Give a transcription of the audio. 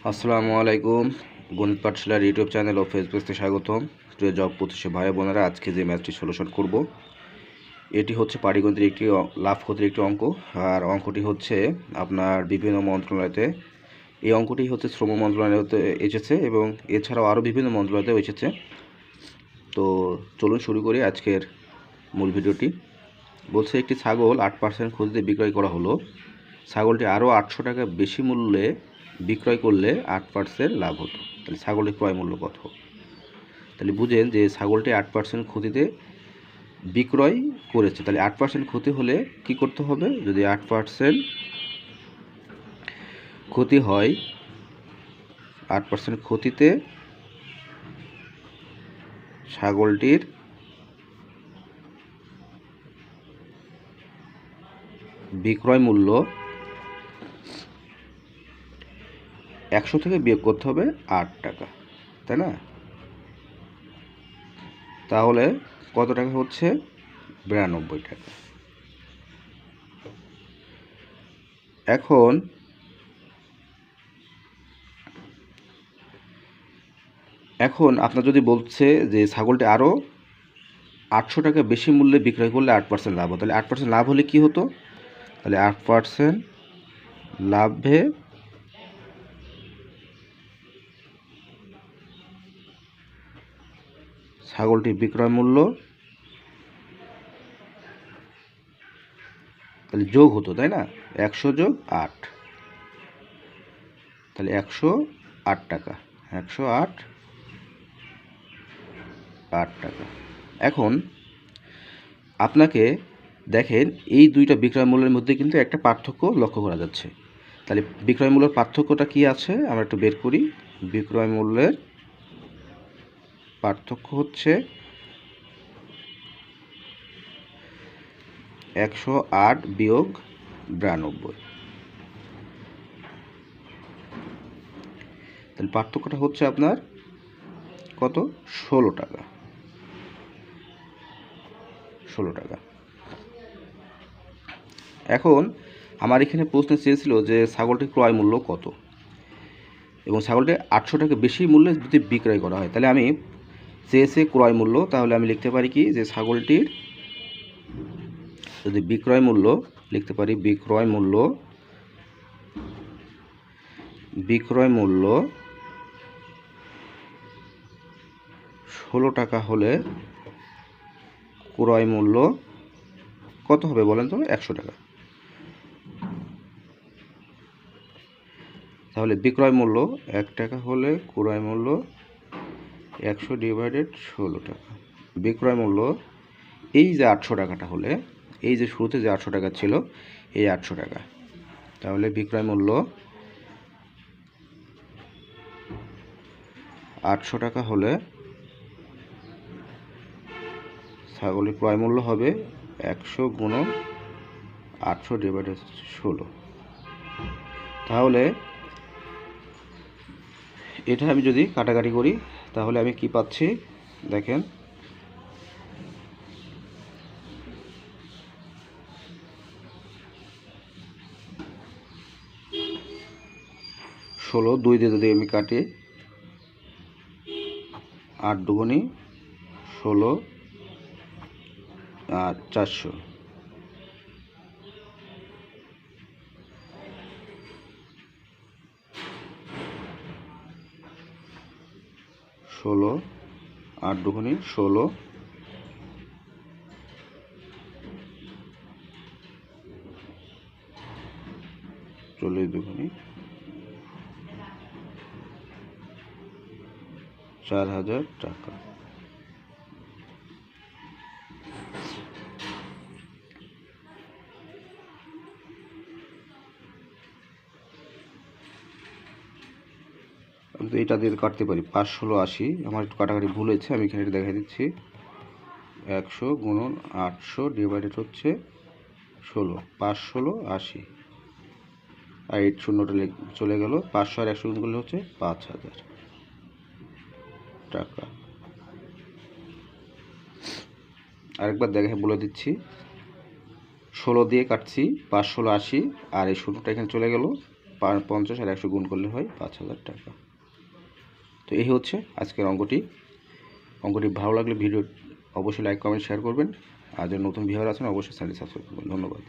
আসসালামু আলাইকুম। গণিত পাঠশালার ইউটিউব চ্যানেল ও ফেসবুক পেজে স্বাগতম। প্রিয় জব প্রত্যাশী ভাই বোনেরা, আজকে যে ম্যাথটি সলিউশন করব এটি হচ্ছে পাটিগণিতের একটি লাভ ক্ষতির একটি অঙ্ক। আর অঙ্কটি হচ্ছে আপনার বিভিন্ন মন্ত্রণালয়তে, এই অঙ্কটি হচ্ছে শ্রম মন্ত্রণালয়তে এসেছে এবং এছাড়াও আরও বিভিন্ন মন্ত্রণালয়তেও এসেছে। তো চলুন শুরু করি আজকের মূল ভিডিওটি। বলছে একটি ছাগল 8% ক্ষতিতে বিক্রয় করা হলো। ছাগলটি আরও 800 টাকা বেশি মূল্যে বিক্রয় করলে 8% লাভ হতো। তাহলে ছাগলটির ক্রয় মূল্য কত? তাহলে বুঝেন যে ছাগলটি 8% ক্ষতিতে বিক্রয় করেছে। তাহলে 8% ক্ষতি হলে কি করতে হবে? যদি 8% ক্ষতি হয়, 8% ক্ষতিতে ছাগলটির বিক্রয় মূল্য 100 থেকে বিয়োগ করতে হবে 8 টাকা, তাই না? তাহলে কত টাকা হচ্ছে? 92 টাকা। এখন আপনার যদি বলছে যে ছাগলটি আরও 800 টাকা বেশি মূল্যে বিক্রয় করলে 8% লাভ হতো, তাহলে 8% লাভ হলে কি হতো? তাহলে 8% লাভে ছাগলটির বিক্রয় মূল্য তাহলে যোগ হতো, তাই না? 100 যোগ 8, তাহলে 108 টাকা। 108 টাকা। এখন আপনাকে দেখেন এই দুইটা বিক্রয় মূল্যের মধ্যে কিন্তু একটা পার্থক্য লক্ষ্য করা যাচ্ছে। তাহলে বিক্রয় মূল্যের পার্থক্যটা কি আছে আমরা একটু বের করি। বিক্রয় মূল্যের পার্থক্য হচ্ছে 108 বিয়োগ 92। তাহলে পার্থক্যটা হচ্ছে আপনার কত? 16 টাকা। 16 টাকা। এখন আমার এখানে প্রশ্ন চেয়েছিল যে ছাগলটির ক্রয় মূল্য কত, এবং ছাগলটি 800 টাকা বেশি মূল্যে যদি বিক্রয় করা হয়, তাহলে আমি চেয়েছে ক্রয় মূল্য, তাহলে আমি লিখতে পারি কি যে ছাগলটির যদি বিক্রয় মূল্য লিখতে পারি, বিক্রয় মূল্য 16 টাকা হলে ক্রয় মূল্য কত হবে বলেন তো? 100 টাকা। তাহলে বিক্রয় মূল্য 1 টাকা হলে ক্রয় মূল্য 100 ডিভাইডেড 16 টাকা। বিক্রয় মূল্য এই যে 800 টাকাটা হলে, এই যে শুরুতে যে 800 টাকা ছিল, এই 800 টাকা। তাহলে বিক্রয় মূল্য 800 টাকা হলে ছাগলের ক্রয় মূল্য হবে 100 গুণন 800 ডিভাইডেড 16। তাহলে এটা আমি যদি কাটাকাটি করি তাহলে আমি কি পাচ্ছি দেখেন, 16 2 দিয়ে যদি আমি কাটি, 8 দুগুণী 16 আর 400, 16 8 দুগুণী 16, 40 দুগুণী 4000 টাকা। আমি তো এটা দিয়ে কাটতে পারি, 5 16 80। আমার একটু কাটাকাটি ভুল হয়েছে, আমি এখানে দেখা দিচ্ছি। 100 গুণন 800 ডিভাইডেড হচ্ছে 16, 5 16 80, আর 8 শূন্যটা চলে গেল। 500 আর 100 গুণ করলে হচ্ছে 5000 টাকা। আরেকবার দেখে বলে দিচ্ছি, 16 দিয়ে কাটছি, 5 16 80, আর এই শূন্যটা এখানে চলে গেল, 50 আর 100 গুণ করলে হয় 5000 টাকা। তো এই হচ্ছে আজকের অঙ্কটি ভালো লাগলে ভিডিও অবশ্যই লাইক কমেন্ট শেয়ার করবেন, আর যারা নতুন ভিউয়ার আছেন অবশ্যই চ্যানেল সাবস্ক্রাইব করবেন। ধন্যবাদ।